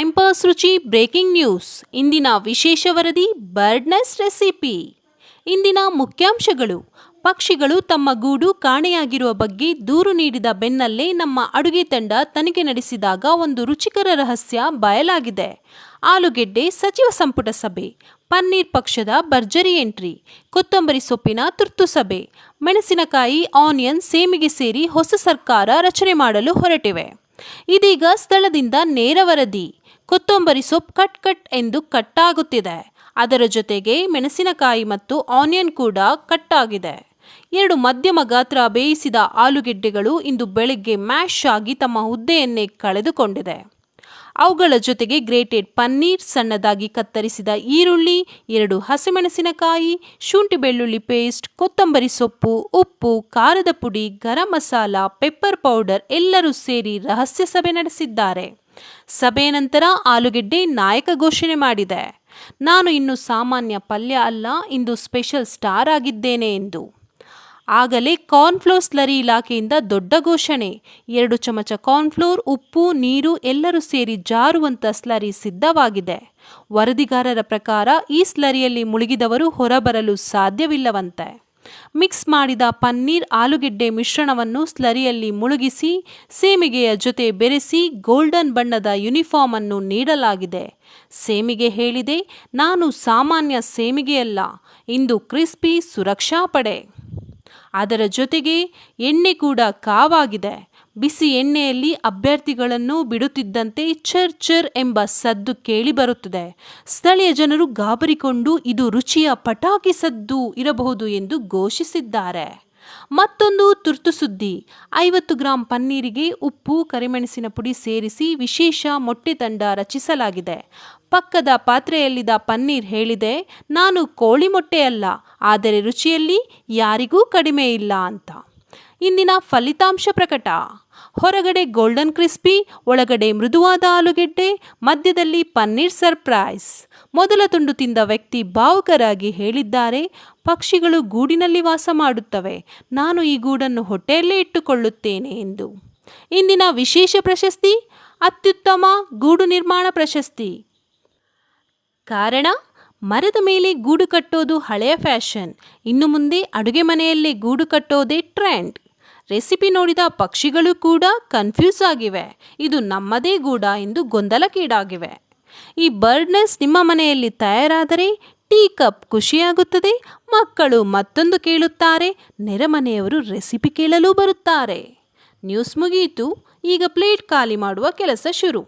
Time pass ರುಚಿ breaking news. ಇಂದಿನ ವಿಶೇಷ ವರದಿ ಬರ್ಡ್ ನೆಸ್ಟ್ ರೆಸಿಪಿ. ಇಂದಿನ ಮುಖ್ಯಾಂಶಗಳು: ಪಕ್ಷಿಗಳು ತಮ್ಮ ಗೂಡು ಕಾಣೆಯಾಗಿರುವ ಬಗ್ಗೆ ದೂರು ನೀಡಿದ ಬೆನ್ನಲ್ಲೇ ನಮ್ಮ ಅಡುಗೆ ತಂಡ ತನಿಖೆ ನಡೆಸಿದಾಗ ಒಂದು ರುಚಿಕರ ರಹಸ್ಯ ಬಯಲಾಗಿದೆ. ಆಲೂಗೆಡ್ಡೆ ಸಚಿವ ಸಂಪುಟ ಸಭೆ, ಪನ್ನೀರ್ ಪಕ್ಷದ ಭರ್ಜರಿ ಎಂಟ್ರಿ, ಕೊತ್ತಂಬರಿ ಸೊಪ್ಪಿನ ತುರ್ತು ಸಭೆ, ಮೆಣಸಿನಕಾಯಿ, ಆನಿಯನ್, ಸೇಮಿಗೆ ಸೇರಿ ಹೊಸ ಸರ್ಕಾರ ರಚನೆ ಮಾಡಲು ಹೊರಟಿವೆ. ಇದೀಗ ಸ್ಥಳದಿಂದ ನೇರ ವರದಿ. ಕೊತ್ತಂಬರಿ ಸೊಪ್ಪು ಕಟ್ ಎಂದು ಕಟ್ಟಾಗುತ್ತಿದೆ. ಅದರ ಜೊತೆಗೆ ಮೆಣಸಿನಕಾಯಿ ಮತ್ತು ಆನಿಯನ್ ಕೂಡ ಕಟ್ಟಾಗಿದೆ. 2 ಮಧ್ಯಮ ಗಾತ್ರ ಬೇಯಿಸಿದ ಆಲೂಗೆಡ್ಡೆಗಳು ಇಂದು ಬೆಳಗ್ಗೆ ಮ್ಯಾಶ್ ಆಗಿ ತಮ್ಮ ಹುದ್ದೆಯನ್ನೇ ಕಳೆದುಕೊಂಡಿದೆ. ಅವುಗಳ ಜೊತೆಗೆ ಗ್ರೇಟೆಡ್ ಪನ್ನೀರ್, ಸಣ್ಣದಾಗಿ ಕತ್ತರಿಸಿದ ಈರುಳ್ಳಿ, 2 ಹಸಿಮೆಣಸಿನಕಾಯಿ, ಶುಂಠಿ ಬೆಳ್ಳುಳ್ಳಿ ಪೇಸ್ಟ್, ಕೊತ್ತಂಬರಿ ಸೊಪ್ಪು, ಉಪ್ಪು, ಖಾರದ ಪುಡಿ, ಗರಂ ಮಸಾಲ, ಪೆಪ್ಪರ್ ಪೌಡರ್ ಎಲ್ಲರೂ ಸೇರಿ ರಹಸ್ಯ ಸಭೆ ನಡೆಸಿದ್ದಾರೆ. ಸಭೆಯ ನಂತರ ಆಲೂಗೆಡ್ಡೆ ನಾಯಕ ಘೋಷಣೆ ಮಾಡಿದೆ. ನಾನು ಇನ್ನು ಸಾಮಾನ್ಯ ಪಲ್ಯ ಅಲ್ಲ, ಇಂದು ಸ್ಪೆಷಲ್ ಸ್ಟಾರ್ ಆಗಿದ್ದೇನೆ ಎಂದು. ಆಗಲೇ ಕಾರ್ನ್ಫ್ಲೋರ್ ಸ್ಲರಿ ಇಲಾಖೆಯಿಂದ ದೊಡ್ಡ ಘೋಷಣೆ. 2 ಚಮಚ ಕಾರ್ನ್ಫ್ಲೋರ್, ಉಪ್ಪು, ನೀರು ಎಲ್ಲರೂ ಸೇರಿ ಜಾರುವಂತ ಸ್ಲರಿ ಸಿದ್ಧವಾಗಿದೆ. ವರದಿಗಾರರ ಪ್ರಕಾರ ಈ ಸ್ಲರಿಯಲ್ಲಿ ಮುಳುಗಿದವರು ಹೊರಬರಲು ಸಾಧ್ಯವಿಲ್ಲವಂತೆ. ಮಿಕ್ಸ್ ಮಾಡಿದ ಪನ್ನೀರ್ ಆಲೂಗೆಡ್ಡೆ ಮಿಶ್ರಣವನ್ನು ಸ್ಲರಿಯಲ್ಲಿ ಮುಳುಗಿಸಿ ಸೇಮಿಗೆಯ ಜೊತೆ ಬೆರೆಸಿ ಗೋಲ್ಡನ್ ಬಣ್ಣದ ಯೂನಿಫಾರ್ಮ್ ಅನ್ನು ನೀಡಲಾಗಿದೆ. ಸೇಮಿಗೆ ಹೇಳಿದೆ, ನಾನು ಸಾಮಾನ್ಯ ಸೇಮಿಗೆಯಲ್ಲ, ಇಂದು ಕ್ರಿಸ್ಪಿ ಸುರಕ್ಷಾ ಪಡೆ. ಅದರ ಜೊತೆಗೆ ಎಣ್ಣೆ ಕೂಡ ಕಾವಾಗಿದೆ. ಬಿಸಿ ಎಣ್ಣೆಯಲ್ಲಿ ಅಭ್ಯರ್ಥಿಗಳನ್ನು ಬಿಡುತ್ತಿದ್ದಂತೆ ಚರ್ ಚರ್ ಎಂಬ ಸದ್ದು ಕೇಳಿಬರುತ್ತದೆ. ಸ್ಥಳೀಯ ಜನರು ಗಾಬರಿಕೊಂಡು ಇದು ರುಚಿಯ ಪಟಾಕಿ ಸದ್ದು ಇರಬಹುದು ಎಂದು ಘೋಷಿಸಿದ್ದಾರೆ. ಮತ್ತೊಂದು ತುರ್ತು ಸುದ್ದಿ: 50 ಗ್ರಾಂ ಪನ್ನೀರಿಗೆ ಉಪ್ಪು, ಕರಿಮೆಣಸಿನ ಪುಡಿ ಸೇರಿಸಿ ವಿಶೇಷ ಮೊಟ್ಟೆ ತಂಡ ರಚಿಸಲಾಗಿದೆ. ಪಕ್ಕದ ಪಾತ್ರೆಯಲ್ಲಿದ್ದ ಪನ್ನೀರ್ ಹೇಳಿದೆ, ನಾನು ಕೋಳಿ ಮೊಟ್ಟೆಯಲ್ಲ, ಆದರೆ ರುಚಿಯಲ್ಲಿ ಯಾರಿಗೂ ಕಡಿಮೆ ಇಲ್ಲ ಅಂತ. ಇಂದಿನ ಫಲಿತಾಂಶ ಪ್ರಕಟ. ಹೊರಗಡೆ ಗೋಲ್ಡನ್ ಕ್ರಿಸ್ಪಿ, ಒಳಗಡೆ ಮೃದುವಾದ ಆಲೂಗೆಡ್ಡೆ, ಮಧ್ಯದಲ್ಲಿ ಪನ್ನೀರ್ ಸರ್ಪ್ರೈಸ್. ಮೊದಲ ತುಂಡು ತಿಂದ ವ್ಯಕ್ತಿ ಭಾವುಕರಾಗಿ ಹೇಳಿದ್ದಾರೆ, ಪಕ್ಷಿಗಳು ಗೂಡಿನಲ್ಲಿ ವಾಸ ಮಾಡುತ್ತವೆ, ನಾನು ಈ ಗೂಡನ್ನು ಹೊಟ್ಟೆಯಲ್ಲೇ ಇಟ್ಟುಕೊಳ್ಳುತ್ತೇನೆ ಎಂದು. ಇಂದಿನ ವಿಶೇಷ ಪ್ರಶಸ್ತಿ: ಅತ್ಯುತ್ತಮ ಗೂಡು ನಿರ್ಮಾಣ ಪ್ರಶಸ್ತಿ. ಕಾರಣ: ಮರದ ಮೇಲೆ ಗೂಡು ಕಟ್ಟೋದು ಹಳೆಯ ಫ್ಯಾಷನ್, ಇನ್ನು ಮುಂದೆ ಅಡುಗೆ ಮನೆಯಲ್ಲೇ ಗೂಡು ಕಟ್ಟೋದೇ ಟ್ರೆಂಡ್. ರೆಸಿಪಿ ನೋಡಿದ ಪಕ್ಷಿಗಳು ಕೂಡ ಕನ್ಫ್ಯೂಸ್ ಆಗಿವೆ, ಇದು ನಮ್ಮದೇ ಗೂಡ ಎಂದು ಗೊಂದಲಕ್ಕೀಡಾಗಿವೆ. ಈ ಬರ್ಡ್ ನೆಸ್ಟ್ ನಿಮ್ಮ ಮನೆಯಲ್ಲಿ ತಯಾರಾದರೆ ಟೀ ಕಪ್ ಖುಷಿಯಾಗುತ್ತದೆ, ಮಕ್ಕಳು ಮತ್ತೊಂದು ಕೇಳುತ್ತಾರೆ, ನೆರೆಮನೆಯವರು ರೆಸಿಪಿ ಕೇಳಲು ಬರುತ್ತಾರೆ. ನ್ಯೂಸ್ ಮುಗಿಯಿತು, ಈಗ ಪ್ಲೇಟ್ ಖಾಲಿ ಮಾಡುವ ಕೆಲಸ ಶುರು.